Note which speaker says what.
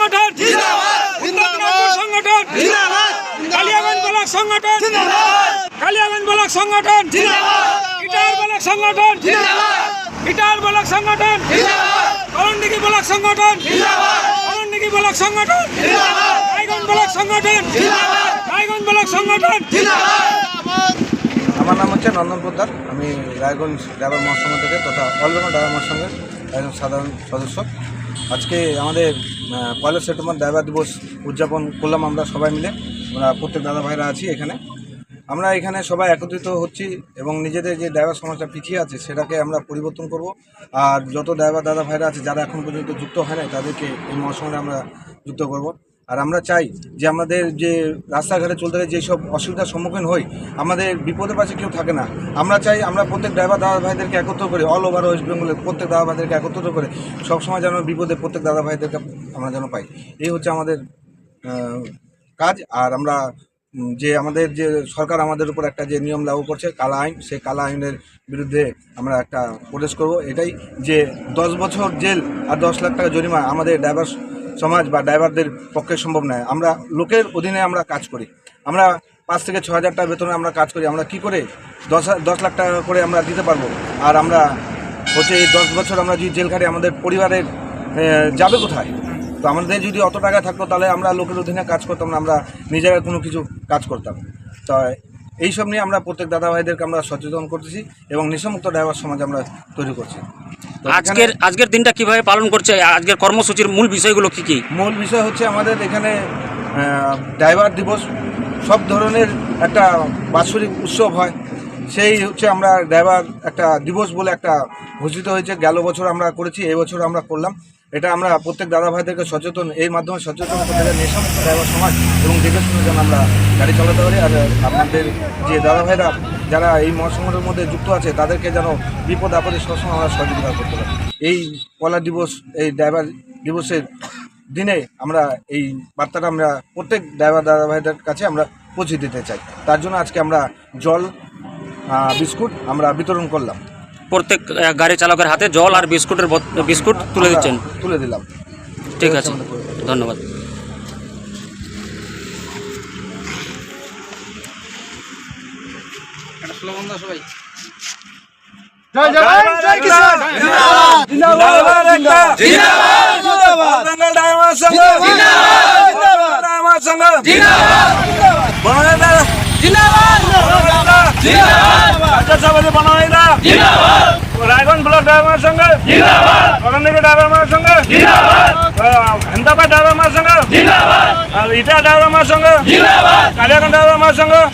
Speaker 1: সংগঠন সংগঠন কালিয়াগঞ্জ ব্লক সংগঠন কালিয়াগঞ্জ ব্লক সংগঠন ইটার ব্লক সংগঠন ইটার ব্লক সংগঠন করণদিঘি ব্লক সংগঠন করণদিঘি ব্লক সংগঠন রায়গঞ্জ ব্লক সংগঠন রায়গঞ্জ ব্লক সংগঠন।
Speaker 2: আমার নাম হচ্ছে নন্দন পোদ্দার। আমি রায়গঞ্জ ড্রাইভার মহাসংঘ থেকে তথা অলরাউন্ডার ড্রাইভার মহাসংঘের একজন সাধারণ সদস্য। আজকে আমাদের 1 সেপ্টেম্বর ড্রাইভার দিবস উদযাপন করলাম আমরা সবাই মিলে। আমরা প্রত্যেক দাদা ভাইরা আছি এখানে। আমরা এখানে সবাই একত্রিত হচ্ছি এবং নিজেদের যে ড্রাইভার সমাজটা পিছিয়ে আছে সেটাকে আমরা পরিবর্তন করব। আর যত ড্রাইভার দাদা ভাইরা আছে যারা এখন পর্যন্ত যুক্ত হয় না তাদেরকে এই মহাসংঘে আমরা যুক্ত করব। আর আমরা চাই যে আমাদের যে রাস্তাঘাটে চলতে গেলে যেসব অসুবিধার সম্মুখীন হই, আমাদের বিপদের পাশে কেউ থাকে না। আমরা চাই আমরা প্রত্যেক ড্রাইভার দাদা ভাইদেরকে একত্র করে অল ওভার ওয়েস্ট বেঙ্গলের প্রত্যেক দাদা ভাইদেরকে একত্রিত করে সবসময় যেন বিপদে প্রত্যেক দাদা ভাইদেরকে আমরা যেন পাই। এই হচ্ছে আমাদের কাজ। আর আমরা যে আমাদের যে সরকার আমাদের উপর একটা যে নিয়ম লাগু করছে কালা আইন, সেই কালা আইনের বিরুদ্ধে আমরা একটা প্রোটেস্ট করব। এটাই যে 10 বছর জেল আর 10 লাখ টাকা জরিমানা আমাদের ড্রাইভার সমাজ বা ড্রাইভারদের পক্ষে সম্ভব নয়। আমরা লোকের অধীনে আমরা কাজ করি। আমরা 5 থেকে 6 হাজার টাকা বেতনে আমরা কাজ করি। আমরা কি করে 10 লাখ টাকা করে আমরা দিতে পারবো? আর আমরা হচ্ছে এই 10 বছর আমরা যদি জেল খাটি আমাদের পরিবারের যাবে কোথায়? তো আমাদের যদি অত টাকা থাকতো তাহলে আমরা লোকের অধীনে কাজ করতাম না, আমরা নিজেরা কোনো কিছু কাজ করতাম। তো এইসব নিয়ে আমরা প্রত্যেক দাদা ভাইদেরকে আমরা সচেতন করতেছি এবং নেশামুক্ত ড্রাইভার সমাজ আমরা তৈরি করছি।
Speaker 3: আজকের দিনটা কিভাবে পালন করছে? আজকের কর্মসূচির মূল বিষয়গুলো কি কি?
Speaker 2: মূল বিষয় হচ্ছে আমাদের এখানে ড্রাইভার দিবস সব ধরনের একটা বাৎসরিক উৎসব হয়। সেই হচ্ছে আমরা ড্রাইভার একটা দিবস বলে একটা ঘোষিত হয়েছে। গেল বছর আমরা করেছি, এই বছর আমরা করলাম। এটা আমরা প্রত্যেক দাদা ভাইদেরকে সচেতন, এর মাধ্যমে সচেতন করতে গেলে নেশামুক্ত ড্রাইভার সমাজ এবং দেখে শুনে যেন আমরা গাড়ি চালাতে পারি। আর আপনাদের যে দাদা ভাইরা যারা এই মহাসংঘের মধ্যে যুক্ত আছে তাদেরকে যেন বিপদ আপদে সবসময় আমরা সহযোগিতা করতে পারি। এই পয়লা দিবস, এই ড্রাইভার দিবসের দিনে আমরা এই বার্তাটা আমরা প্রত্যেক ড্রাইভার দাদা ভাইদের কাছে আমরা পৌঁছে দিতে চাই। তার জন্য আজকে আমরা জল বিস্কুট আমরা বিতরণ করলাম।
Speaker 3: প্রত্যেক গাড়ি চালকের হাতে জল আর বিস্কুট তুলে দিচ্ছেন?
Speaker 2: তুলে দিলাম।
Speaker 3: ঠিক আছে, ধন্যবাদ।
Speaker 1: সবাই
Speaker 2: জয় জওয়ান জয় কিষান জিন্দাবাদ জিন্দাবাদ জিন্দাবাদ বেঙ্গল ড্রাইভার সংঘ জিন্দাবাদ জিন্দাবাদ ড্রাইভার সংঘ জিন্দাবাদ জিন্দাবাদ জিন্দাবাদ জিন্দাবাদ রাজ্যসভার বানাইলা জিন্দাবাদ রায়গঞ্জ ব্লক ড্রাইভার সংঘ জিন্দাবাদ করণদিঘি ড্রাইভার সংঘ জিন্দাবাদ হেমতাবাদ ড্রাইভার সংঘ জিন্দাবাদ আর ইটা ড্রাইভার সংঘ জিন্দাবাদ কালিয়াগঞ্জ ড্রাইভার সংঘ